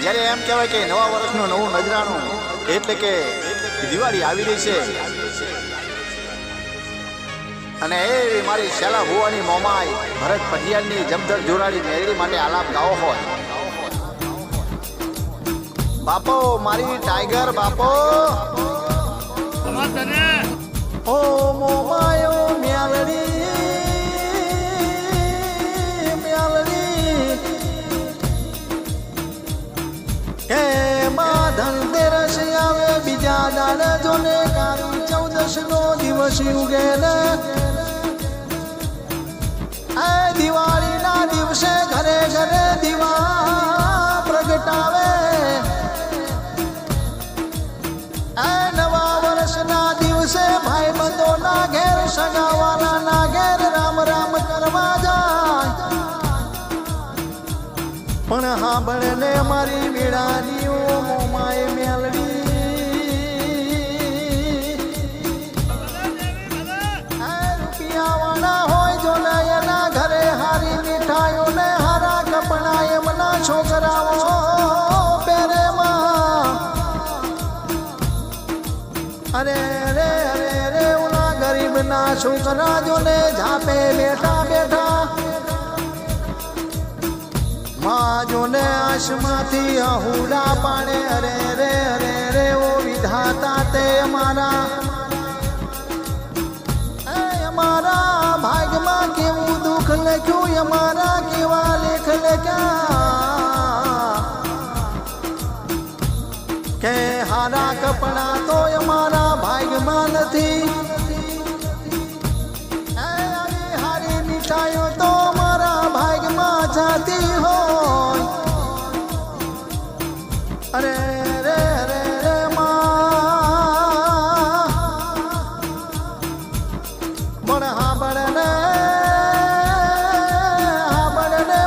જ્યારે એમ કહેવાય કે નવા વર્ષનું નવું નજરાણું એટલે કે દિવાળી આવી રહી છે અને એ મારી શેલા ભુવાની મોમાઈ ભરત પટિયાલની જમધર જોરાડી મેરડી માટે આલાપ ગાવો હોય. બાપો મારી ટાઈગર બાપો ઓ મોમાયો મેલડી મેલડી હે માં ધનતેરસ આવે બીજા દાડે જોને કાળી 14 નો દિવસ ઉગે ને આ દિવાળી ના દિવસે ઘરે ઘરે દીવા પ્રગટાવે. આ નવા વર્ષના દિવસે ભાઈ બંધો ના ઘેર સગાવાલા ના ઘેર રામ રામ કરવા જાય. પણ હા બળને મારી વેળાની મોમાએ મેલડી રૂપિયા વાળા હોય જો ને એના ઘરે હારી મીઠાઈઓ ને હારા કપડા એમના છોકરાઓ પહેરે માં. અરે રે અરે રે ઓલા ગરીબ ના છોકરા જો ને ઝાપે બેઠા બેઠા માં જો ને આસમાંથી અહુડા પાડે. અરે રે અરે રે ઓ વિધાતા તે અમારા ભાગમાં કેવું દુઃખ લખ્યું અમારા કેવા લેખ લખ્યા કે હારા કપડા તો અમારા ભાગમાં નથી. હારી મીઠાઈઓ તો અમારા ભાગમાં જાતી હોય. અરે રે રે રે માં બળ હા બળને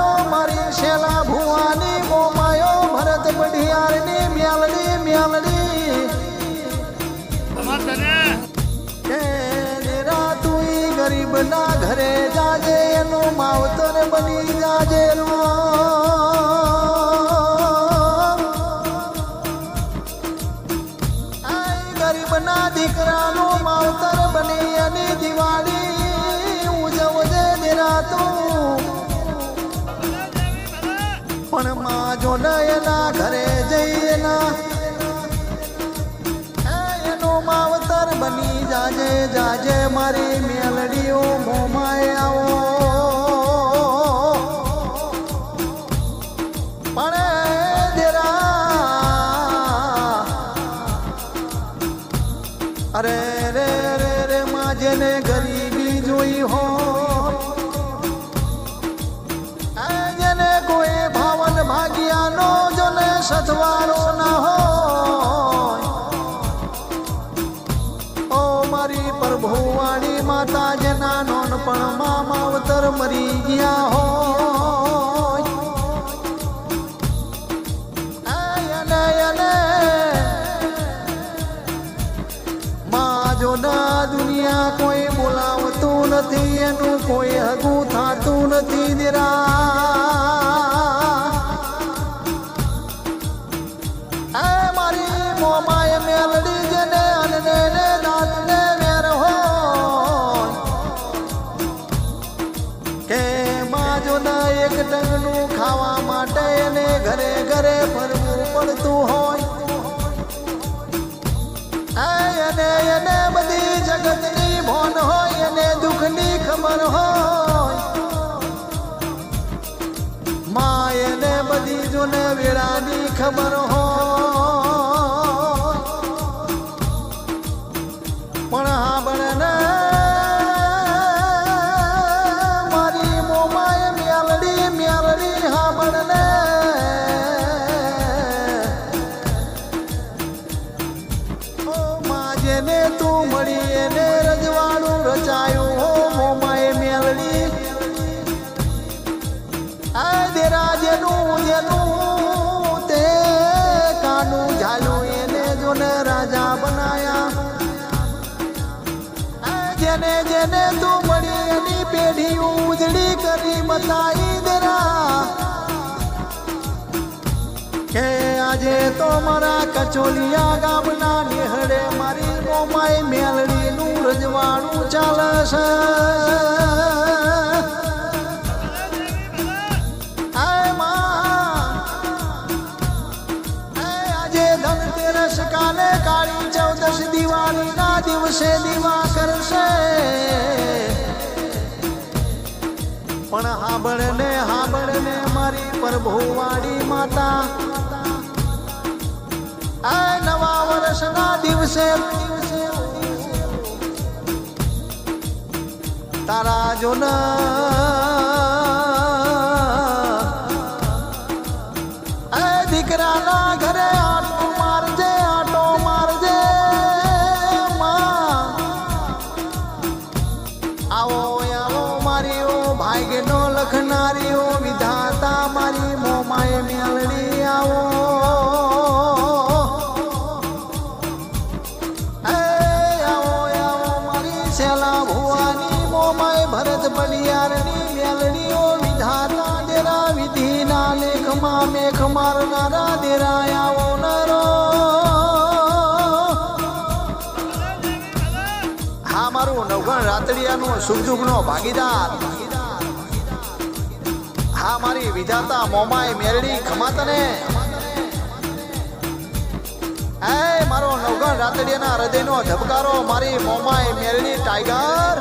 ઓ મારી શેલા ભુવાની મોમાયો ભરત પઢિયારની મેલડી મેલડી કે નિરા તુઈ ગરીબ ના ઘરે જાજે એનું માવતર બની જાજે. ગરીબ ના દીકરાનું માવતર બની એની દિવાળી ઉજવજે નિરા તું. પણ માં જો એના ઘરે જઈએ ના એનું માવતર બની જાજે જાજે મારી મેલડીઓ મોમાએ આવો. પણ દેરા અરે રે રે રે માં જેને ગરીબી જોઈ હોય જેને કોઈ ભાવન ભાગ્યાનો જોને સથવારો ના હોય ઓ મારી પ્રભુવાણી માતા જેના નોનપણમાં માવતર મરી ગયા હોય માં જો ના દુનિયા કોઈ બોલાવતું નથી એનું કોઈ હગું થતું નથી. મારી મોમાએ મેલડી જેને અનને દાંતને વેર હોય કે માં જો ના એક ટંગનું ખાવા માટે એને ઘરે ઘરે ફરવું પડતું હોય. એને બધી જગતની ભોન હોય એને દુઃખની ખબર હોય. માં એને બધી જોને વેળાની ખબર હોય. પણ હા બળને મારી મોમાએ મેલડી મેલડી હા બળને જેને તું મળી એને રજવાડું રચાયું હો મોમાએ મેલડી. આ દેરા જેનું જેનું તે કાનું ઝાલું એને જોને રાજા બનાયા. જેને જેને તું મળી એની પેઢી ઉજળી કરી બતાઈ દેરા. કે આજે તો મારા કચોલિયા ગામના નિહળે મારી મોમાઈ મેલડીનું રજવાડું ચાલે છે. આજે ધનતેરસ કાલે કાળી ચૌદશ દિવાળીના દિવસે દીવા કરશે. પણ હાંભળને મારી પ્રભુવાડી માતા આ નવા વર્ષના દિવસે તારા જોન દીકરાના ઘરે આટો મારજે આવો મારી ઓ ભાગ્યનો લખનારીઓ વિધાતા મારી મોમાએ મેલડી આવો. ભરત બલિયારની મેલડીઓ વિધાતા દેરા વિધિના લેખમાં મેઘ મારનારા દેરા આવો નરો. હા મારું નવગણ રાતડિયાનું સુખ દુઃખનો ભાગીદાર. હા મારી વિધાતા મોમાય મેલડી ખમાતને. મારો નવગણ રાતડિયાના હૃદયનો ધબકારો મારી મોમાય મેલડી ટાઈગર.